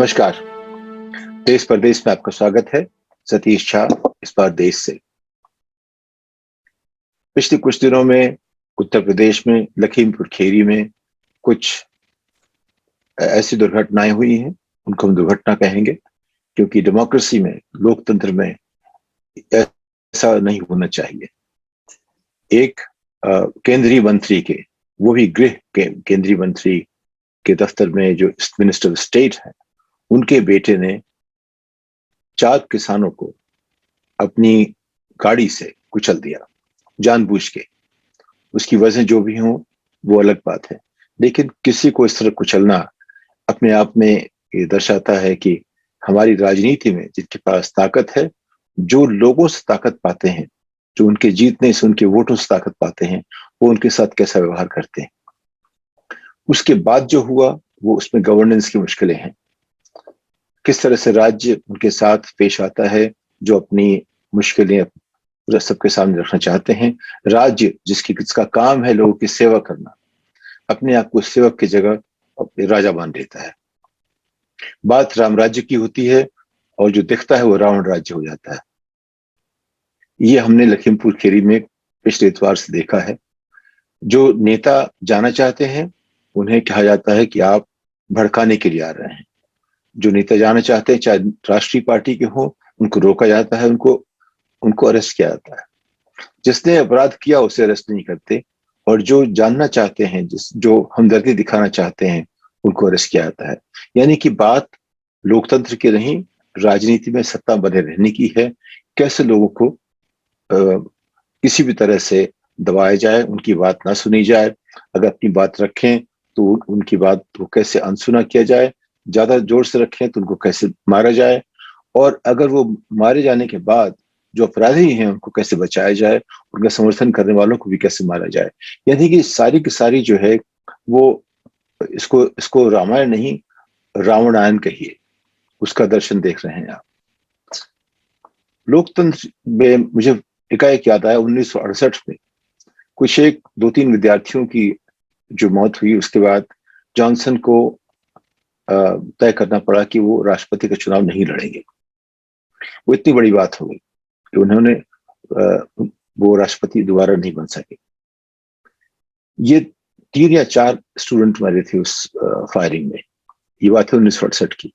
नमस्कार। देश परदेश में आपका स्वागत है। सतीश झा इस बार देश से। पिछले कुछ दिनों में उत्तर प्रदेश में लखीमपुर खीरी में कुछ ऐसी दुर्घटनाएं हुई हैं, उनको हम दुर्घटना कहेंगे, क्योंकि डेमोक्रेसी में, लोकतंत्र में ऐसा नहीं होना चाहिए। एक केंद्रीय मंत्री के, वो भी गृह के केंद्रीय मंत्री के दफ्तर में जो मिनिस्टर ऑफ स्टेट है, उनके बेटे ने 4 किसानों को अपनी गाड़ी से कुचल दिया जानबूझ के। उसकी वजह जो भी हो वो अलग बात है, लेकिन किसी को इस तरह कुचलना अपने आप में ये दर्शाता है कि हमारी राजनीति में जिनके पास ताकत है, जो लोगों से ताकत पाते हैं, जो उनके जीतने से, उनके वोटों से ताकत पाते हैं, वो उनके साथ कैसा व्यवहार करते हैं। उसके बाद जो हुआ वो उसमें गवर्नेंस की मुश्किलें हैं। किस तरह से राज्य उनके साथ पेश आता है, जो अपनी मुश्किलें सबके सामने रखना चाहते हैं। राज्य जिसका काम है लोगों की सेवा करना, अपने आप को सेवक की जगह राजा मान लेता है। बात राम राज्य की होती है और जो दिखता है वो रावण राज्य हो जाता है। ये हमने लखीमपुर खीरी में पिछले इतवार से देखा है। जो नेता जाना चाहते हैं उन्हें कहा जाता है कि आप भड़काने के लिए आ रहे हैं। जो नेता जाना चाहते हैं, चाहे राष्ट्रीय पार्टी के हो, उनको रोका जाता है, उनको उनको अरेस्ट किया जाता है। जिसने अपराध किया उसे अरेस्ट नहीं करते, और जो जानना चाहते हैं, जो हमदर्दी दिखाना चाहते हैं, उनको अरेस्ट किया जाता है। यानी कि बात लोकतंत्र की नहीं, राजनीति में सत्ता बने रहने की है। कैसे लोगों को किसी भी तरह से दबाया जाए, उनकी बात ना सुनी जाए। अगर अपनी बात रखें तो उनकी बात को कैसे अनसुना किया जाए, ज्यादा जोर से रखें तो उनको कैसे मारा जाए, और अगर वो मारे जाने के बाद जो अपराधी हैं उनको कैसे बचाया जाए, उनका समर्थन करने वालों को भी कैसे मारा जाए। यानी कि सारी की सारी जो है वो, इसको इसको रामायण नहीं, रावणायण कहिए, उसका दर्शन देख रहे हैं आप। लोकतंत्र में मुझे एकाएक याद आया 1968 में कुछ एक 2-3 विद्यार्थियों की जो मौत हुई, उसके बाद जॉनसन को तय करना पड़ा कि वो राष्ट्रपति का चुनाव नहीं लड़ेंगे। वो इतनी बड़ी बात हो गई कि उन्होंने वो राष्ट्रपति दोबारा नहीं बन सके। ये 3 या 4 स्टूडेंट मरे थे उस फायरिंग में। ये बात है 1968 की।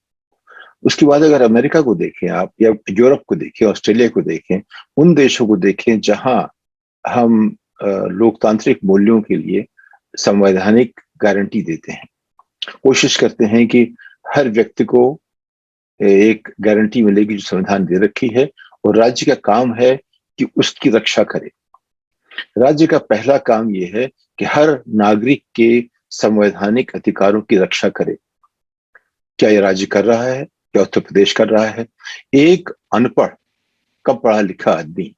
उसके बाद अगर अमेरिका को देखें आप, या यूरोप को देखें, ऑस्ट्रेलिया को देखें, उन देशों को देखें जहां हम लोकतांत्रिक मूल्यों के लिए संवैधानिक गारंटी देते हैं, कोशिश करते हैं कि हर व्यक्ति को एक गारंटी मिलेगी जो संविधान दे रखी है, और राज्य का काम है कि उसकी रक्षा करे। राज्य का पहला काम यह है कि हर नागरिक के संवैधानिक अधिकारों की रक्षा करे। क्या यह राज्य कर रहा है? क्या उत्तर प्रदेश कर रहा है? एक अनपढ़, कम पढ़ा लिखा आदमी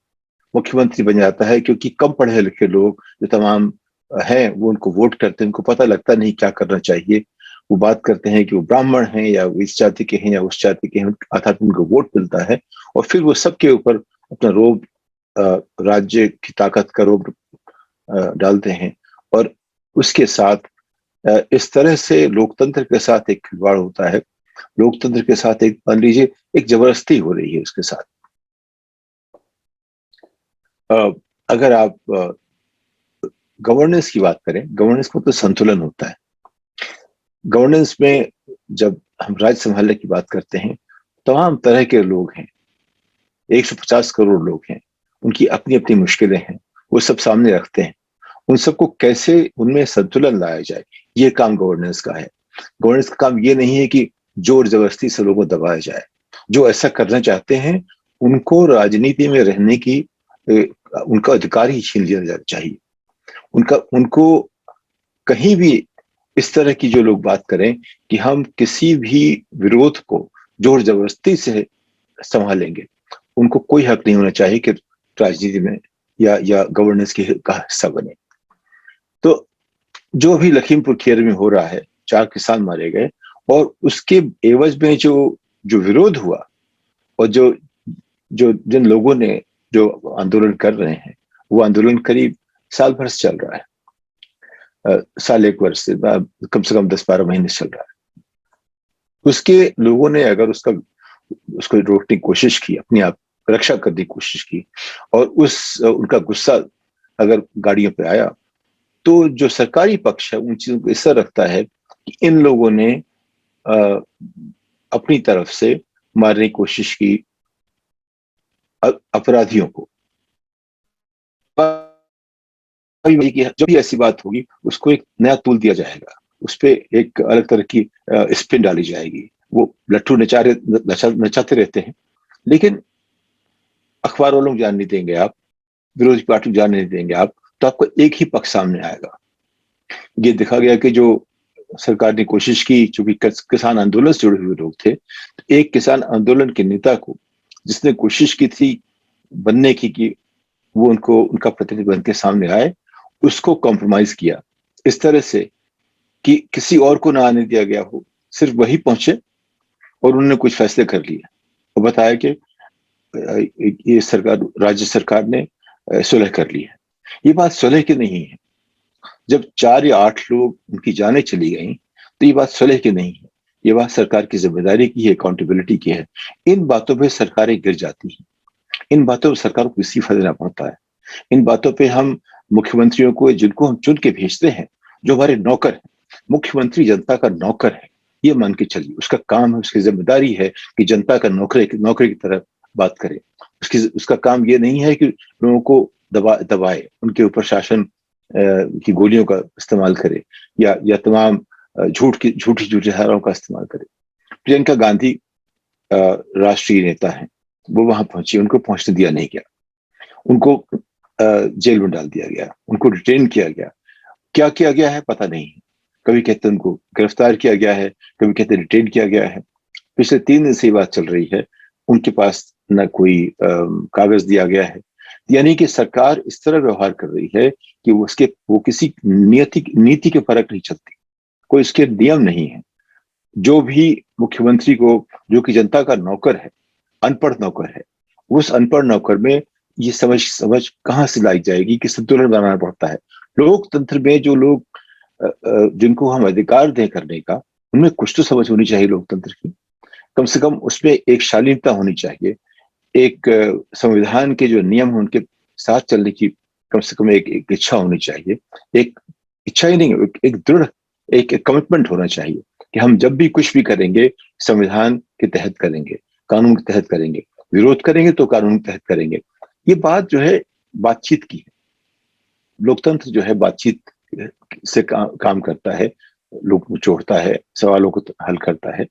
मुख्यमंत्री बन जाता है, क्योंकि कम पढ़े लिखे लोग जो तमाम हैं वो उनको वोट करते हैं। उनको पता लगता नहीं क्या करना चाहिए। वो बात करते हैं कि वो ब्राह्मण हैं या इस जाति के हैं या उस जाति के हैं, अर्थात उनको वोट मिलता है, और फिर वो सबके ऊपर अपना रोब, राज्य की ताकत का रोब डालते हैं। और उसके साथ इस तरह से लोकतंत्र के साथ एक खिलवाड़ होता है। लोकतंत्र के साथ एक, मान लीजिए, एक जबरदस्ती हो रही है उसके साथ। अगर आप गवर्नेंस की बात करें, गवर्नेंस में तो संतुलन होता है। गवर्नेंस में जब हम राज्य संभालने की बात करते हैं, तमाम तरह के लोग हैं, 150 करोड़ लोग हैं, उनकी अपनी अपनी मुश्किलें हैं, वो सब सामने रखते हैं। उन सबको कैसे उनमें संतुलन लाया जाए, ये काम गवर्नेंस का है। गवर्नेंस का काम ये नहीं है कि जोर जबरदस्ती से लोगों को दबाया जाए। जो ऐसा करना चाहते हैं उनको राजनीति में रहने की उनका अधिकार ही छीन लिया जाना चाहिए। उनको कहीं भी इस तरह की जो लोग बात करें कि हम किसी भी विरोध को जोर जबरदस्ती से संभालेंगे, उनको कोई हक नहीं होना चाहिए कि राजनीति में या गवर्नेंस का हिस्सा बने। तो जो भी लखीमपुर खीरी में हो रहा है, 4 किसान मारे गए, और उसके एवज में जो जो विरोध हुआ, और जो जो जिन लोगों ने जो आंदोलन कर रहे हैं, वो आंदोलन करीब साल भर से चल रहा है। साल 1 वर्ष से कम 10-12 महीने चल रहा है। उसके लोगों ने अगर उसको रोकने की कोशिश की, अपनी आप रक्षा करने की कोशिश की, और उनका गुस्सा अगर गाड़ियों पे आया, तो जो सरकारी पक्ष है उन चीजों को इस तरह रखता है कि इन लोगों ने अ, अपनी तरफ से मारने की कोशिश की अपराधियों को। कि जब भी ऐसी बात होगी उसको एक नया तूल दिया जाएगा, उस पर एक अलग तरह की स्पिन डाली जाएगी। वो लट्ठू नचाते रहते हैं, लेकिन अखबार वालों को जान नहीं देंगे आप, विरोधी पार्टी को जान नहीं देंगे आप, तो आपको एक ही पक्ष सामने आएगा। ये देखा गया कि जो सरकार ने कोशिश की, चूंकि किसान आंदोलन से जुड़े हुए लोग थे, तो एक किसान आंदोलन के नेता को जिसने कोशिश की थी बनने की कि वो उनका प्रतिनिधि बन के सामने आए, उसको कॉम्प्रोमाइज किया इस तरह से कि किसी और को ना आने दिया गया हो, सिर्फ वही पहुंचे और उन्होंने कुछ फैसले कर लिए और बताया कि ये राज्य सरकार ने सुलह कर ली है। ये बात सुलह की नहीं है। जब 4 या 8 लोग उनकी जानें चली गई, तो ये बात सुलह की नहीं है, ये बात सरकार की जिम्मेदारी की है, अकाउंटेबिलिटी की है। इन बातों पे सरकारें गिर जाती हैं, इन बातों पर सरकार को इस्तीफा देना पड़ता है। इन बातों पे हम मुख्यमंत्रियों को, जिनको हम चुन के भेजते हैं, जो हमारे नौकर हैं, मुख्यमंत्री जनता का नौकर है, ये मान के चलिए। उसका काम है, उसकी जिम्मेदारी है कि जनता का नौकरी की तरह बात करे। उसका काम ये नहीं है कि लोगों को दबाए, उनके ऊपर शासन की गोलियों का इस्तेमाल करे, या तमाम झूठी धाराओं का इस्तेमाल करे। प्रियंका गांधी राष्ट्रीय नेता है, वो वहां पहुंची, उनको पहुंचने दिया नहीं गया, उनको जेल में डाल दिया गया, उनको डिटेन किया गया। क्या किया गया है पता नहीं है, कभी कहते हैं उनको गिरफ्तार किया गया है, कभी कहते हैं डिटेन किया गया है। पिछले 3 दिन से ये बात चल रही है, उनके पास न कोई कागज दिया गया है। यानी कि सरकार इस तरह व्यवहार कर रही है कि वो किसी नीति के फर्क नहीं चलती, कोई इसके नियम नहीं है। जो भी मुख्यमंत्री को, जो कि जनता का नौकर है, अनपढ़ नौकर है, उस अनपढ़ नौकर में ये समझ कहां से लाई जाएगी कि संतुलन बनाना पड़ता है। लोकतंत्र में जो लोग जिनको हम अधिकार दें करने का, उनमें कुछ तो समझ होनी चाहिए लोकतंत्र की। कम से कम उसमें एक शालीनता होनी चाहिए, एक संविधान के जो नियम हैं उनके साथ चलने की कम से कम एक इच्छा होनी चाहिए। एक इच्छा ही नहीं, एक दृढ़ एक कमिटमेंट होना चाहिए कि हम जब भी कुछ भी करेंगे संविधान के तहत करेंगे, कानून के तहत करेंगे, विरोध करेंगे तो कानून के तहत करेंगे। ये बात जो है बातचीत की है। लोकतंत्र जो है बातचीत से काम करता है, लोग जोड़ता है, सवालों को हल करता है।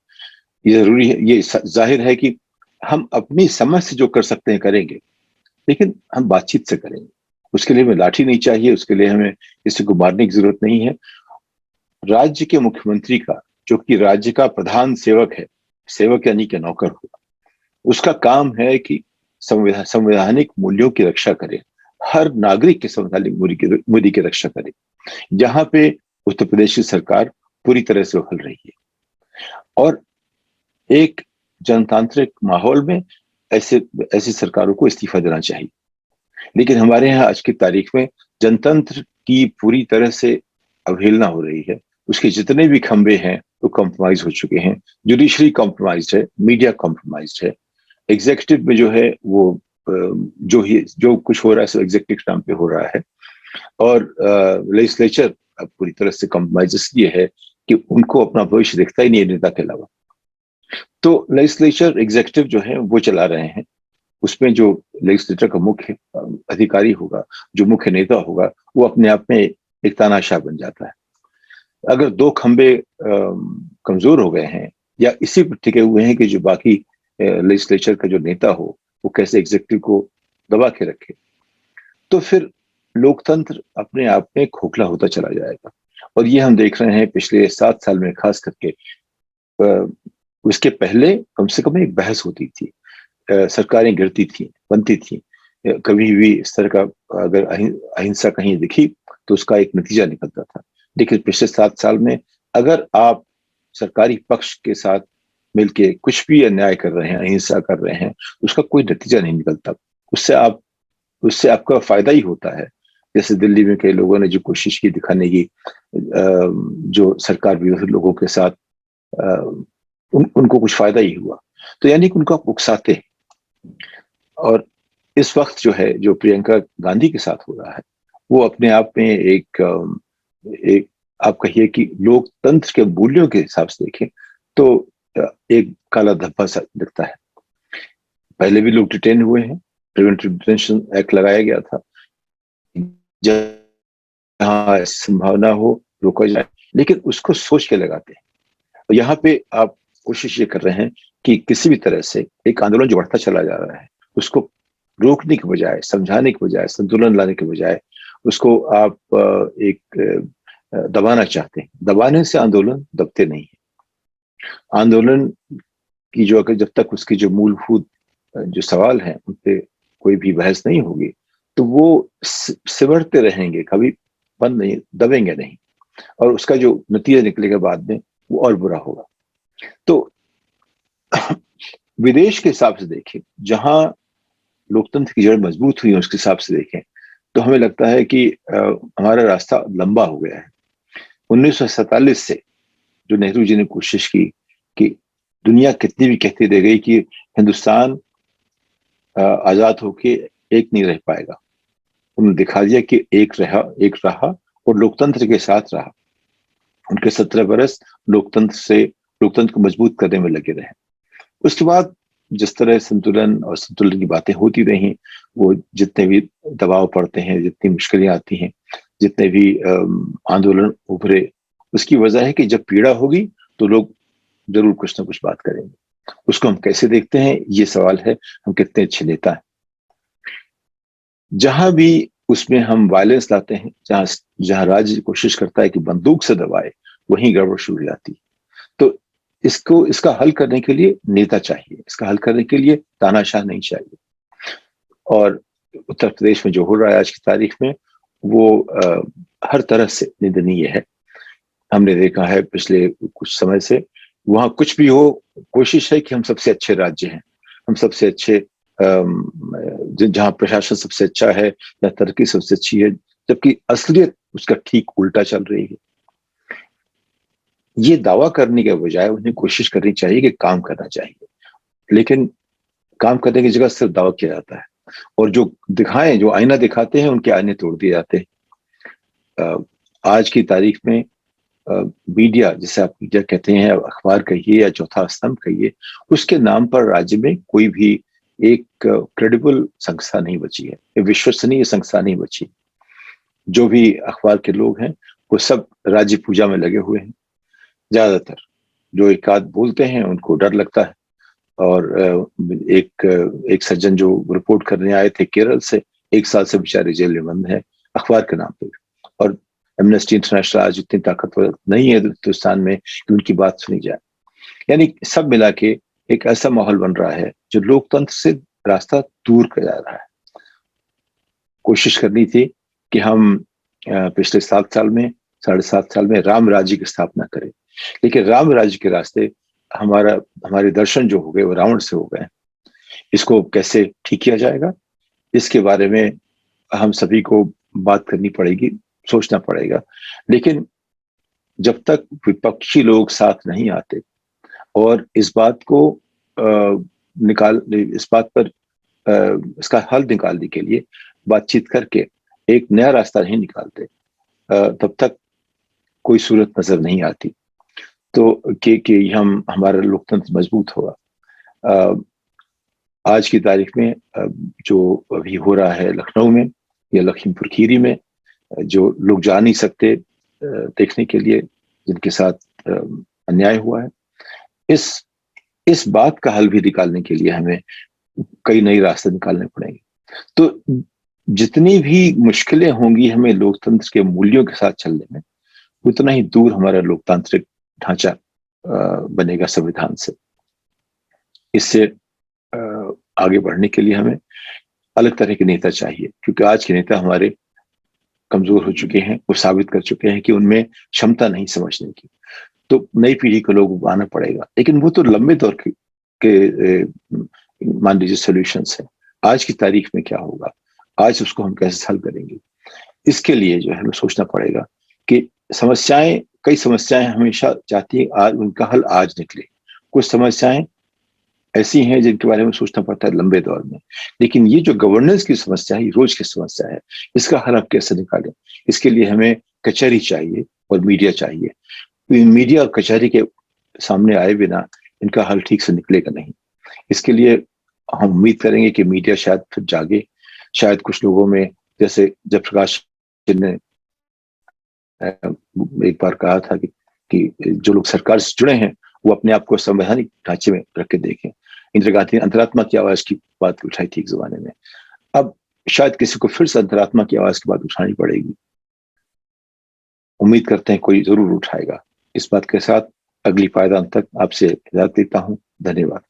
ये जरूरी है, ये जाहिर है कि हम अपनी समझ से जो कर सकते हैं करेंगे, लेकिन हम बातचीत से करेंगे। उसके लिए हमें लाठी नहीं चाहिए, उसके लिए हमें किसी को मारने की जरूरत नहीं है। राज्य के मुख्यमंत्री का, जो कि राज्य का प्रधान सेवक है, सेवक यानी कि नौकर होगा, उसका काम है कि संवैधानिक मूल्यों की रक्षा करे, हर नागरिक के संवैधानिक मूल्य की रक्षा करे। जहां पे उत्तर प्रदेश की सरकार पूरी तरह से उखल रही है, और एक जनतांत्रिक माहौल में ऐसी सरकारों को इस्तीफा देना चाहिए। लेकिन हमारे यहाँ आज की तारीख में जनतंत्र की पूरी तरह से अवहेलना हो रही है। उसके जितने भी खंबे हैं वो कॉम्प्रोमाइज हो चुके हैं। जुडिशरी कॉम्प्रोमाइज है, मीडिया कॉम्प्रोमाइज है, एग्जीक्यूटिव में जो है वो जो कुछ हो रहा है सब एग्जीक्यूटिव नाम पे हो रहा है, और लेजिस्लेचर पूरी तरह से कॉम्प्रोमाइज इसलिए है कि उनको अपना भविष्य दिखता ही नहीं है नेता के अलावा। तो लेजिस्लेचर एग्जीक्यूटिव जो है वो चला रहे हैं, उसमें जो लेजिस्लेचर का मुख्य अधिकारी होगा, जो मुख्य नेता होगा, वो अपने आप में एक तानाशाह बन जाता है। अगर 2 खंबे कमजोर हो गए हैं या इसी पर टिके हुए हैं कि जो बाकी लेजिस्लेचर का जो नेता हो वो कैसे एग्जीक्यूटिव को दबा के रखे, तो फिर लोकतंत्र अपने आप में खोखला होता चला जाएगा। और ये हम देख रहे हैं पिछले 7 साल में, खास करके उसके पहले कम से कम एक बहस होती थी, सरकारें गिरती थी, बनती थी, कभी भी इस तरह का अगर अहिंसा कहीं दिखी तो उसका एक नतीजा निकलता था। लेकिन पिछले 7 साल में अगर आप सरकारी पक्ष के साथ मिलके कुछ भी अन्याय कर रहे हैं, अहिंसा कर रहे हैं, उसका कोई नतीजा नहीं निकलता। उससे आपका फायदा ही होता है। जैसे दिल्ली में कई लोगों ने जो कोशिश की दिखाने की, जो सरकार विरोधी लोगों के साथ उनको कुछ फायदा ही हुआ। तो यानी कि उनको आप उकसाते हैं। और इस वक्त जो है, जो प्रियंका गांधी के साथ हो रहा है, वो अपने आप में एक आप कहिए कि लोकतंत्र के मूल्यों के हिसाब से देखें तो एक काला धब्बा सा दिखता है। पहले भी लोग डिटेन हुए हैं, प्रिवेंटिव डिटेंशन एक्ट लगाया गया था, जहां संभावना हो रोका जाए, लेकिन उसको सोच के लगाते हैं। और यहाँ पे आप कोशिश ये कर रहे हैं कि किसी भी तरह से एक आंदोलन जो बढ़ता चला जा रहा है उसको रोकने के बजाय, समझाने के बजाय, संतुलन लाने के बजाय उसको आप दबाना चाहते हैं। दबाने से आंदोलन दबते नहीं है। आंदोलन की जो, अगर जब तक उसकी जो मूलभूत जो सवाल हैं उन पे कोई भी बहस नहीं होगी तो वो सिमरते रहेंगे, कभी बंद नहीं, दबेंगे नहीं, और उसका जो नतीजा निकलेगा बाद में वो और बुरा होगा। तो विदेश के हिसाब से देखें, जहां लोकतंत्र की जड़ मजबूत हुई है, उसके हिसाब से देखें तो हमें लगता है कि हमारा रास्ता लंबा हो गया है। 1947 से जो नेहरू जी ने कोशिश की कि दुनिया कितनी भी कहती रह गई कि हिंदुस्तान आजाद होके एक नहीं रह पाएगा, उन्होंने दिखा दिया कि एक रहा और लोकतंत्र के साथ रहा। उनके 17 बरस लोकतंत्र को मजबूत करने में लगे रहे। उसके बाद जिस तरह संतुलन की बातें होती रही, वो जितने भी दबाव पड़ते हैं, जितनी मुश्किलें आती हैं, जितने भी आंदोलन उभरे, उसकी वजह है कि जब पीड़ा होगी तो लोग जरूर कुछ ना कुछ बात करेंगे। उसको हम कैसे देखते हैं, ये सवाल है, हम कितने अच्छे नेता हैं। जहां भी उसमें हम वायलेंस लाते हैं, जहां राज्य कोशिश करता है कि बंदूक से दबाए, वहीं गड़बड़ शुरू हो जाती है। तो इसका हल करने के लिए नेता चाहिए, इसका हल करने के लिए तानाशाह नहीं चाहिए। और उत्तर प्रदेश में जो हो रहा है आज की तारीख में, वो हर तरह से निंदनीय है। हमने देखा है पिछले कुछ समय से, वहां कुछ भी हो, कोशिश है कि हम सबसे अच्छे राज्य हैं, हम सबसे अच्छे, जहां प्रशासन सबसे अच्छा है या तरक्की सबसे अच्छी है, जबकि असलियत उसका ठीक उल्टा चल रही है। ये दावा करने के बजाय उन्हें कोशिश करनी चाहिए कि काम करना चाहिए, लेकिन काम करने की जगह सिर्फ दावा किया जाता है, और जो आईना दिखाते हैं उनके आईने तोड़ दिए जाते हैं। आज की तारीख में मीडिया, जिसे आप मीडिया कहते हैं, अखबार कहिए या चौथा स्तंभ कहिए, उसके नाम पर राज्य में कोई भी एक क्रेडिबल संस्था नहीं बची है, विश्वसनीय संस्था नहीं बची। जो भी अखबार के लोग हैं वो सब राज्य पूजा में लगे हुए हैं। ज्यादातर जो एक आध बोलते हैं उनको डर लगता है। और एक सज्जन जो रिपोर्ट करने आए थे केरल से, 1 साल से बेचारे जेल में बंद है अखबार के नाम पे। और एमनेस्टी इंटरनेशनल आज इतनी ताकतवर नहीं है हिंदुस्तान में कि उनकी बात सुनी जाए। यानी सब मिला के एक ऐसा माहौल बन रहा है जो लोकतंत्र से रास्ता दूर कर जा रहा है। कोशिश करनी थी कि हम पिछले 7 साल में राम राज्य की स्थापना करें, लेकिन राम राज्य के रास्ते हमारे दर्शन जो हो गए वो रावण से हो गए। इसको कैसे ठीक किया जाएगा, इसके बारे में हम सभी को बात करनी पड़ेगी, सोचना पड़ेगा। लेकिन जब तक विपक्षी लोग साथ नहीं आते और इस बात पर इसका हल निकालने के लिए बातचीत करके एक नया रास्ता नहीं निकालते, तब तक कोई सूरत नजर नहीं आती तो कि हमारा लोकतंत्र मजबूत होगा। आज की तारीख में जो अभी हो रहा है लखनऊ में या लखीमपुर खीरी में, जो लोग जा नहीं सकते देखने के लिए, जिनके साथ अन्याय हुआ है, इस बात का हल भी निकालने के लिए हमें कई नए रास्ते निकालने पड़ेंगे। तो जितनी भी मुश्किलें होंगी हमें लोकतंत्र के मूल्यों के साथ चलने में, उतना ही दूर हमारा लोकतांत्रिक ढांचा बनेगा संविधान से। इससे आगे बढ़ने के लिए हमें अलग तरह के नेता चाहिए, क्योंकि आज के नेता हमारे कमजोर हो चुके हैं, वो साबित कर चुके हैं कि उनमें क्षमता नहीं समझने की। तो नई पीढ़ी को लोग आना पड़ेगा, लेकिन वो तो लंबे दौर के मान लीजिए सोल्यूशंस है। आज की तारीख में क्या होगा, आज उसको हम कैसे हल करेंगे, इसके लिए जो है हमें सोचना पड़ेगा कि कई समस्याएं हमेशा चाहती है आज उनका हल आज निकले, कुछ समस्याएं ऐसी हैं जिनके बारे में सोचना पड़ता है लंबे दौर में, लेकिन ये जो गवर्नेंस की समस्या है, ये रोज की समस्या है, इसका हल आप कैसे निकालें? इसके लिए हमें कचहरी चाहिए और मीडिया चाहिए। मीडिया और कचहरी के सामने आए बिना इनका हल ठीक से निकलेगा नहीं। इसके लिए हम उम्मीद करेंगे कि मीडिया शायद फिर जागे, शायद कुछ लोगों में, जैसे जयप्रकाश ने एक बार कहा था कि जो लोग सरकार से जुड़े हैं वो अपने आप को संवैधानिक ढांचे में रख के देखें। इंदिरा गांधी ने अंतरात्मा की आवाज की बात उठाई थी एक जमाने में, अब शायद किसी को फिर से अंतरात्मा की आवाज की बात उठानी पड़ेगी। उम्मीद करते हैं कोई जरूर उठाएगा। इस बात के साथ अगली पायदान तक आपसे इजाजत लेता हूं। धन्यवाद।